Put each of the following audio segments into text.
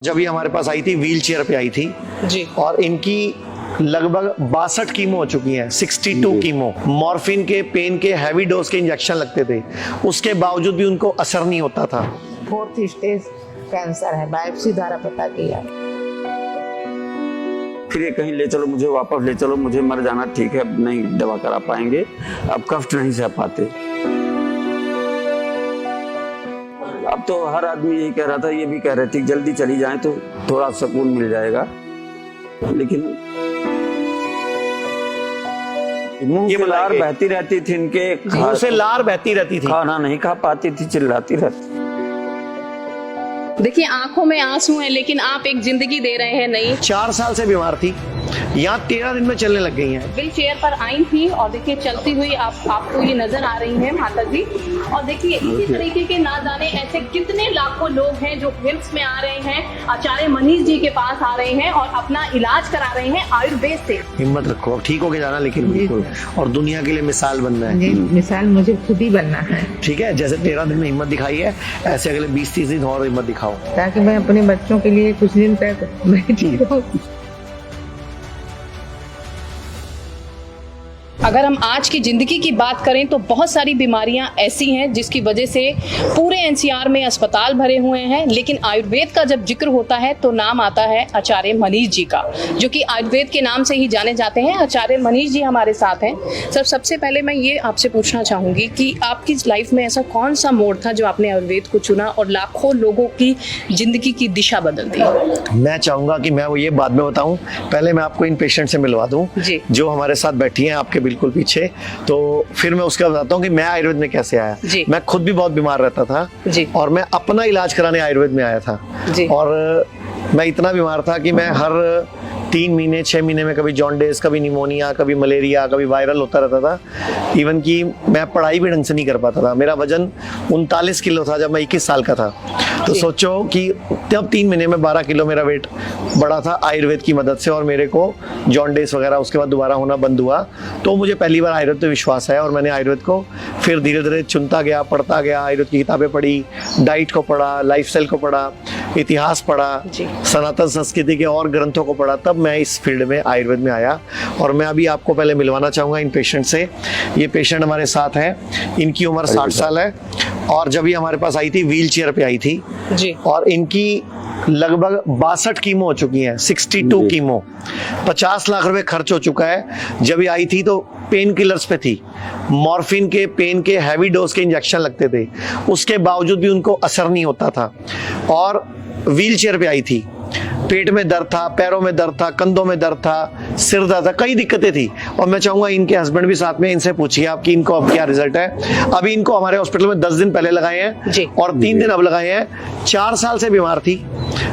जब ये हमारे पास आई थी व्हील चेयर पे आई थी जी। और इनकी लगभग 62 कीमो हो चुकी हैं, 62 कीमो। मॉर्फिन के पेन के हैवी डोज के इंजेक्शन लगते थे, उसके बावजूद भी उनको असर नहीं होता था। 4th स्टेज कैंसर है, बायोप्सी द्वारा पता किया। फिर ये कहीं ले चलो, मुझे वापस ले चलो, मुझे मर जाना ठीक है, अब नहीं दवा करा पाएंगे, अब कष्ट नहीं सह पाते। अब तो हर आदमी यही कह रहा था, ये भी कह रहे थे जल्दी चली जाएं तो थोड़ा सुकून मिल जाएगा, लेकिन मुंह से लार बहती रहती थी, इनके मुंह से लार बहती रहती थी, खाना नहीं खा पाती थी, चिल्लाती रहती। देखिए आंखों में आंसू हैं, लेकिन आप एक जिंदगी दे रहे हैं नई। 4 साल से बीमार थी, यहाँ 13 दिन में चलने लग गई हैं। व्हील चेयर पर आई थी और देखिए चलती हुई आपको ये नजर आ रही हैं माता जी। और देखिए इसी तरीके के ना जाने ऐसे कितने लाखों लोग हैं जो हिम्स में आ रहे हैं, आचार्य मनीष जी के पास आ रहे हैं और अपना इलाज करा रहे हैं आयुर्वेद से। हिम्मत रखो, अब ठीक होके जाना, लेकिन बिल्कुल, और दुनिया के लिए मिसाल बनना है। ये मिसाल मुझे खुद ही बनना है, ठीक है, जैसे 13 दिन में हिम्मत दिखाई है, ऐसे अगले 20-30 दिन और हिम्मत दिखाओ, ताकि मैं अपने बच्चों के लिए कुछ दिन तक बैठी रहूं। अगर हम आज की जिंदगी की बात करें तो बहुत सारी बीमारियां ऐसी हैं जिसकी वजह से पूरे एनसीआर में अस्पताल भरे हुए हैं, लेकिन आयुर्वेद का जब जिक्र होता है तो नाम आता है आचार्य मनीष जी का, जो कि आयुर्वेद के नाम से ही जाने जाते हैं। आचार्य मनीष जी हमारे साथ हैं। सर, सबसे पहले मैं ये आपसे पूछना चाहूंगी कि आपकी लाइफ में ऐसा कौन सा मोड़ था जो आपने आयुर्वेद को चुना और लाखों लोगों की जिंदगी की दिशा बदल दी? मैं चाहूंगा कि मैं वो ये बाद में बताऊं, पहले मैं आपको इन पेशेंट से मिलवा दूं जी। जो हमारे साथ बैठी हैं आपके बिल्कुल पीछे, तो फिर मैं उसका बताता हूँ कि मैं आयुर्वेद में कैसे आया। मैं खुद भी बहुत बीमार रहता था जी। और मैं अपना इलाज कराने आयुर्वेद में आया था जी। और मैं इतना बीमार था कि मैं हर 3 महीने 6 महीने में कभी जॉन्डिस, कभी निमोनिया, कभी मलेरिया, कभी वायरल होता रहता था। इवन कि मैं पढ़ाई भी ढंग से नहीं कर पाता था। मेरा वजन 39 किलो था जब मैं 21 साल का था, तो सोचो कि तब 3 महीने में 12 किलो मेरा वेट बढ़ा था आयुर्वेद की मदद से, और मेरे को जॉन्डिस वगैरह उसके बाद दोबारा होना बंद हुआ। तो मुझे पहली बार आयुर्वेद पे विश्वास आया और मैंने आयुर्वेद को फिर धीरे धीरे चुनता गया, पढ़ता गया, आयुर्वेद की किताबें पढ़ी, डाइट को पढ़ा, लाइफस्टाइल को पढ़ा, इतिहास पढ़ा, सनातन संस्कृति के और ग्रंथों को पढ़ा, तब मैं इस फील्ड में आयुर्वेद में आया। और मैं अभी आपको पहले मिलवाना चाहूँगा इन पेशेंट से। ये पेशेंट हमारे साथ है, इनकी उम्र 60 साल है और जब ये हमारे पास आई थी व्हील चेयर पे आई थी जी। और इनकी लगभग 62 कीमो हो चुकी हैं, 62 कीमो। 50 लाख रुपए खर्च हो चुका है। जब ये आई थी तो पेन किलर्स पे थी, मॉर्फिन के पेन के हैवी डोज के इंजेक्शन लगते थे, उसके बावजूद भी उनको असर नहीं होता था। और व्हील चेयर पे आई थी, पेट में दर्द था, पैरों में दर्द था, कंधों में दर्द था, सिर दर्द था, कई दिक्कतें थी। और मैं चाहूंगा इनके हस्बैंड भी साथ में, इनसे पूछिए आप कि इनको अब क्या रिजल्ट है। अभी इनको हमारे हॉस्पिटल में 10 दिन पहले लगाए हैं और 3 दिन अब लगाए हैं। 4 साल से बीमार थी,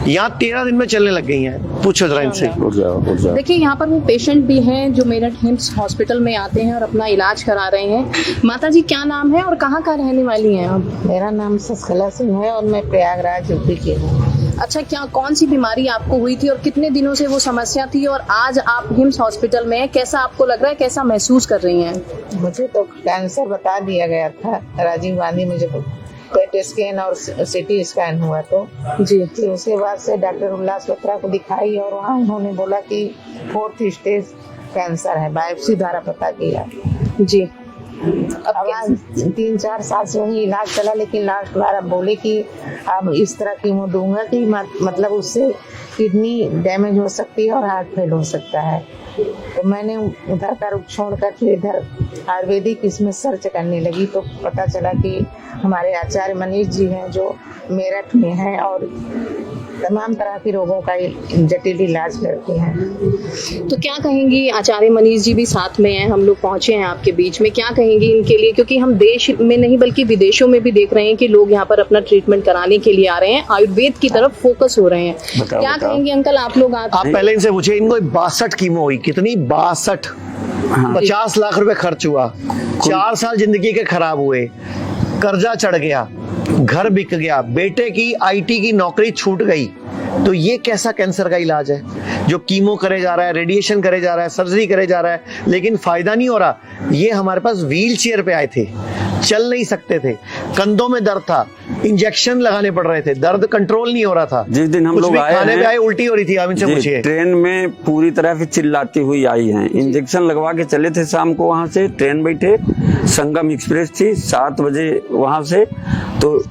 यहाँ 13 दिन में चलने लग गई हैं। पूछो जरा इनसे। देखिए यहाँ पर वो पेशेंट भी हैं जो मेरठ हिम्स हॉस्पिटल में आते हैं और अपना इलाज करा रहे हैं। माता जी क्या नाम है और कहाँ का रहने वाली हैं आप? मेरा नाम शशिकला सिंह है और मैं प्रयागराज यूपी की हूँ। अच्छा, क्या कौन सी बीमारी आपको हुई थी और कितने दिनों से वो समस्या थी, और आज आप हिम्स हॉस्पिटल में हैं, कैसा आपको लग रहा है, कैसा महसूस कर रही हैं? मुझे तो कैंसर बता दिया गया था, राजीव गांधी मुझे पेट स्कैन और सिटी स्कैन हुआ तो जी। फिर उसके बाद से डॉक्टर उल्लास बत्रा को दिखाई और वहाँ उन्होंने बोला कि 4th स्टेज कैंसर है, बायोप्सी द्वारा पता किया जी। अब 3-4 साल से वही इलाज चला, लेकिन लास्ट बार अब बोले कि अब इस तरह कीमो दूंगा कि मतलब उससे किडनी डैमेज हो सकती है और हार्ट फेल हो सकता है। तो मैंने उधर का रुख छोड़कर फिर इधर आयुर्वेदिक इसमें सर्च करने लगी, तो पता चला कि हमारे आचार्य मनीष जी हैं जो मेरठ में हैं और तमाम तरह के रोगों का जटिल इलाज करते हैं। तो क्या कहेंगी, आचार्य मनीष जी भी साथ में हैं, हम लोग पहुंचे हैं आपके बीच में, क्या कहेंगी इनके लिए? क्योंकि हम देश में नहीं बल्कि विदेशों में भी देख रहे हैं कि लोग यहाँ पर अपना ट्रीटमेंट कराने के लिए आ रहे हैं, आयुर्वेद की तरफ फोकस हो रहे हैं। क्या कहेंगे अंकल आप लोग? आप पहले इनसे पूछे, इनको 62 कीमो हुई। कितनी? 62। 50 लाख रुपए खर्च हुआ, 4 साल जिंदगी के खराब हुए, कर्जा चढ़ गया, घर बिक गया, बेटे की आईटी की नौकरी छूट गई। तो ये कैसा कैंसर का इलाज है जो कीमो करे जा रहा है, रेडिएशन करे जा रहा है, सर्जरी करे जा रहा है, लेकिन फायदा नहीं हो रहा। ये हमारे पास व्हील चेयर पे आए थे, चल नहीं सकते थे, कंधों में दर्द था, इंजेक्शन लगाने पड़ रहे थे, दर्द कंट्रोल नहीं हो रहा था। जिस दिन हम कुछ लोग भी आए खाने हैं, पे आए उल्टी हो रही थी। आप इनसे जी, पूछिए। ट्रेन में पूरी तरह से चिल्लाती हुई आई हैं। इंजेक्शन लगवा के चले थे शाम को, वहां से ट्रेन बैठे, संगम एक्सप्रेस थी 7 बजे वहां से, तो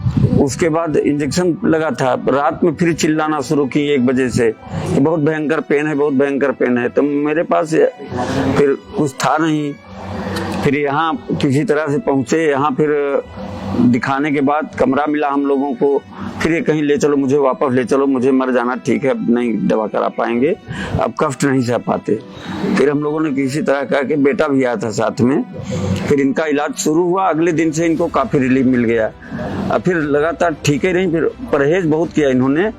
उसके बाद इंजेक्शन लगा था। रात में फिर चिल्लाना शुरू की 1 बजे से, बहुत भयंकर पेन है, बहुत भयंकर पेन है। तो मेरे पास फिर कुछ था नहीं, फिर यहाँ किसी तरह से पहुंचे। यहाँ फिर दिखाने के बाद कमरा मिला हम लोगों को, फिर ये कहीं ले चलो, मुझे वापस ले चलो, मुझे मर जाना ठीक है, अब नहीं दवा करा पाएंगे, अब कष्ट नहीं सह पाते। फिर हम लोगों ने किसी तरह कहा कि बेटा भी आया था साथ में, फिर इनका इलाज शुरू हुआ। अगले दिन से इनको काफी रिलीफ मिल गया। अब फिर लगातार ठीक ही रही, फिर परहेज बहुत किया इन्होंने,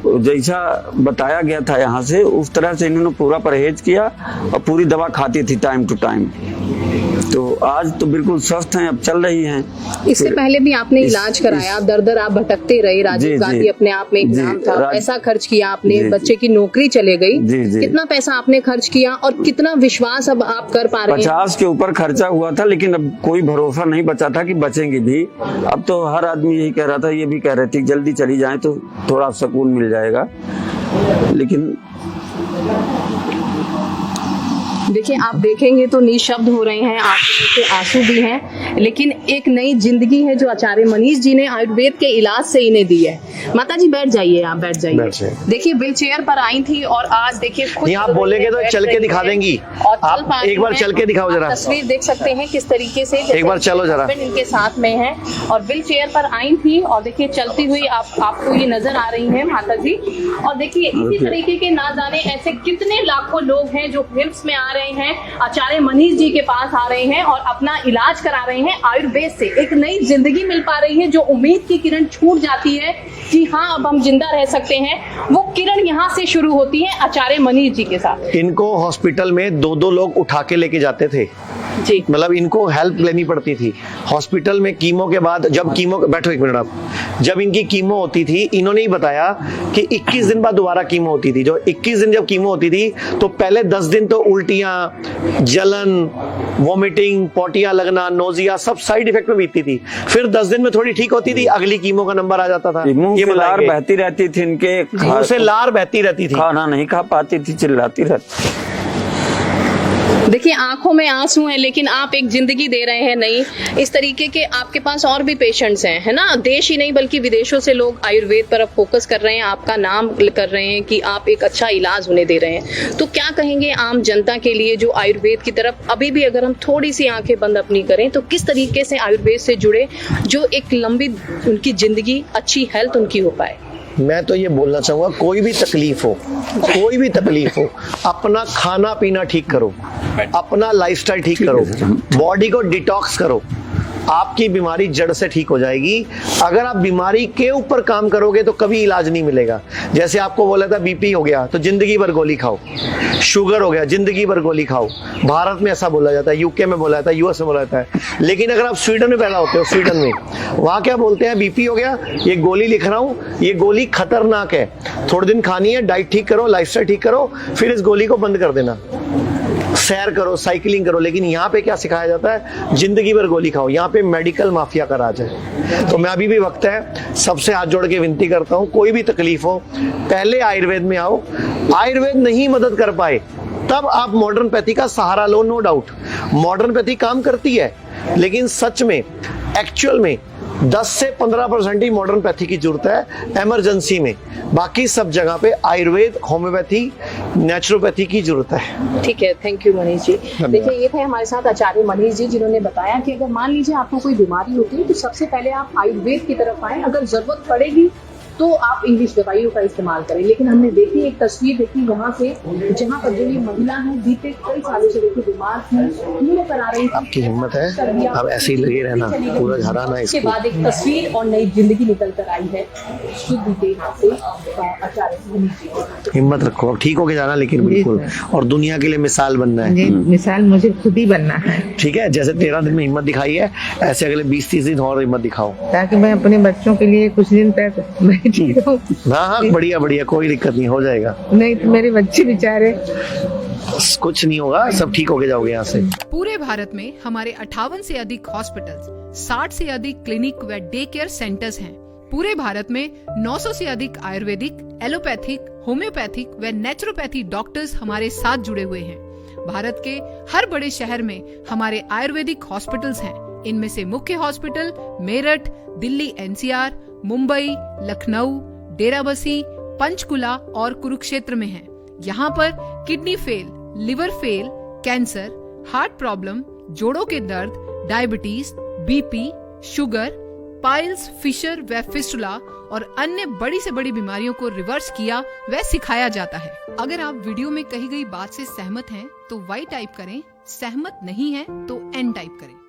जैसा बताया गया था यहाँ से उस तरह से इन्होंने पूरा परहेज किया और पूरी दवा खाती थी टाइम टू टाइम। तो आज तो बिल्कुल स्वस्थ हैं, अब चल रही हैं। इससे पहले भी आपने इलाज कराया, दर दर आप भटकते रहे, राजीव गांधी अपने आप में एक नाम था, पैसा खर्च किया आपने, बच्चे की नौकरी चले गई, कितना पैसा आपने खर्च किया और कितना विश्वास अब आप कर पा रहे हैं? 50 के ऊपर खर्चा हुआ था, लेकिन अब कोई भरोसा नहीं बचा था कि बचेंगे भी। अब तो हर आदमी यही कह रहा था, ये भी कह रहे थे जल्दी चली जाए तो थोड़ा सुकून मिल जाएगा। लेकिन देखिए, आप देखेंगे तो निशब्द हो रहे हैं, आंखों में आंसू भी हैं, लेकिन एक नई जिंदगी है जो आचार्य मनीष जी ने आयुर्वेद के इलाज से इन्हें दी है। माता जी बैठ जाइए, आप बैठ जाइए। देखिए, व्हील चेयर पर आई थी और आज देखिए नहीं, आप बोलेंगे तो चल के दिखा देंगी। आप एक बार चल के दिखाओ जरा। तस्वीर देख सकते हैं किस तरीके से, एक बार चलो जरा। इनके साथ में है और व्हील चेयर पर आई थी और देखिए चलती हुई आपको ये नजर आ रही है माता जी। और देखिए इसी तरीके के ना जाने ऐसे कितने लाखों लोग हैं जो हिम्स में आ रहे हैं, आचार्य मनीष जी के पास आ रहे हैं और अपना इलाज करा रहे हैं। आयुर्वेद से एक नई जिंदगी मिल पा रही है, जो उम्मीद की किरण छूट जाती है कि हाँ अब हम जिंदा रह सकते हैं, वो किरण यहाँ से शुरू होती है आचार्य मनीष जी के साथ। इनको हॉस्पिटल में 2-2 लोग उठा के लेके जाते थे जी, मतलब इनको हेल्प लेनी पड़ती थी हॉस्पिटल में। कीमो के बाद जब कीमो, बैठो एक मिनट आप, जब इनकी कीमो होती थी, इन्होंने ही बताया कि 21 दिन बाद दोबारा कीमो होती थी। जो 21 दिन जब कीमो होती थी तो पहले 10 दिन तो उल्टियां, जलन, वोमिटिंग, पोटियां लगना, नोजिया सब साइड इफेक्ट में बीतती थी। फिर 10 दिन में थोड़ी ठीक होती थी, अगली कीमो का नंबर आ जाता था। ये लार बहती रहती थी इनके, मुंह से लार बहती रहती थी, खाना नहीं खा पाती थी, चिल्लाती रहती। देखिए आंखों में आंसू हैं, लेकिन आप एक जिंदगी दे रहे हैं नई। इस तरीके के आपके पास और भी पेशेंट्स हैं, है ना, देश ही नहीं बल्कि विदेशों से लोग आयुर्वेद पर अब फोकस कर रहे हैं, आपका नाम कर रहे हैं कि आप एक अच्छा इलाज उन्हें दे रहे हैं। तो क्या कहेंगे आम जनता के लिए जो आयुर्वेद की तरफ अभी भी, अगर हम थोड़ी सी आंखें बंद अपनी करें, तो किस तरीके से आयुर्वेद से जुड़े, जो एक लंबी उनकी जिंदगी, अच्छी हेल्थ उनकी हो पाए? मैं तो ये बोलना चाहूंगा, कोई भी तकलीफ हो, कोई भी तकलीफ हो, अपना खाना पीना ठीक करो, अपना लाइफस्टाइल ठीक करो, बॉडी को डिटॉक्स करो, आपकी बीमारी जड़ से ठीक हो जाएगी। अगर आप बीमारी के ऊपर काम करोगे तो कभी इलाज नहीं मिलेगा। जैसे आपको बोला था बीपी हो गया तो जिंदगी भर गोली खाओ, शुगर हो गया जिंदगी भर गोली खाओ। भारत में ऐसा बोला जाता है, यूके में बोला जाता है, यूएस में बोला जाता है। लेकिन अगर आप स्वीडन में पैदा होते हो, स्वीडन में वहां क्या बोलते हैं, बीपी हो गया, ये गोली लिख रहा हूं, ये गोली खतरनाक है, थोड़े दिन खानी है, डाइट ठीक करो, लाइफस्टाइल ठीक करो, फिर इस गोली को बंद कर देना, सैर करो, साइकिलिंग करो। लेकिन यहाँ पे क्या सिखाया जाता है, जिंदगी भर गोली खाओ। यहाँ पे मेडिकल माफिया का राज है। तो मैं अभी भी वक्त है, सबसे हाथ जोड़ के विनती करता हूँ, कोई भी तकलीफ हो पहले आयुर्वेद में आओ। आयुर्वेद नहीं मदद कर पाए तब आप मॉडर्न पैथी का सहारा लो, नो डाउट मॉडर्न पैथी काम करती है, लेकिन सच में एक्चुअल में 10 से 15% ही मॉडर्न पैथी की जरूरत है इमरजेंसी में। बाकी सब जगह पे आयुर्वेद, होम्योपैथी, नेचुरोपैथी की जरूरत है। ठीक है, थैंक यू मनीष जी। देखिए ये थे हमारे साथ आचार्य मनीष जी, जिन्होंने बताया कि अगर मान लीजिए आपको कोई बीमारी होती है तो सबसे पहले आप आयुर्वेद की तरफ आए, अगर जरूरत पड़ेगी तो आप इंग्लिश दवाइयों का इस्तेमाल करें। लेकिन हमने देखी एक तस्वीर देखी वहाँ से, जहाँ पर जो ये महिला है बीते कई सालों से देखिए बीमार थी, कीमो करा रही थी। आपकी हिम्मत है, अब ऐसे ही लगे रहना, पूरा हराना इसके इसको। बाद एक तस्वीर और नई जिंदगी निकल कर आई है शुद्ध देह से आचार्य मनीष जी। हिम्मत रखो, अब ठीक होके जाना, लेकिन बिल्कुल, और दुनिया के लिए मिसाल बनना है। जी, मिसाल मुझे खुद ही बनना है, ठीक है, जैसे 13 दिन में हिम्मत दिखाई है, ऐसे अगले 20-30 दिन और हिम्मत दिखाओ, ताकि मैं अपने बच्चों के लिए कुछ दिन तक बैठी रहूं। हाँ, बढ़िया बढ़िया, कोई दिक्कत नहीं, हो जाएगा। नहीं तो मेरे बच्चे बेचारे, कुछ नहीं होगा, सब ठीक होके जाओगे यहाँ से। पूरे भारत में हमारे 58 से अधिक हॉस्पिटल्स, 60 से अधिक क्लिनिक व डे केयर सेंटर्स हैं। पूरे भारत में 900 से अधिक आयुर्वेदिक, एलोपैथिक, होम्योपैथिक व नेचुरोपैथी डॉक्टर्स हमारे साथ जुड़े हुए हैं। भारत के हर बड़े शहर में हमारे आयुर्वेदिक हॉस्पिटल्स हैं। इनमें से मुख्य हॉस्पिटल मेरठ, दिल्ली NCR, मुंबई, लखनऊ, डेराबसी, पंचकुला और कुरुक्षेत्र में हैं। यहाँ पर kidney fail, liver fail, cancer, heart problem, जोड़ों के दर्द, diabetes, BP, sugar, piles, fissure व फिस्टुला और अन्य बड़ी से बड़ी बीमारियों को रिवर्स किया व सिखाया जाता है। अगर आप वीडियो में कही गई बात से सहमत हैं तो Y टाइप करें, सहमत नहीं है तो N टाइप करें।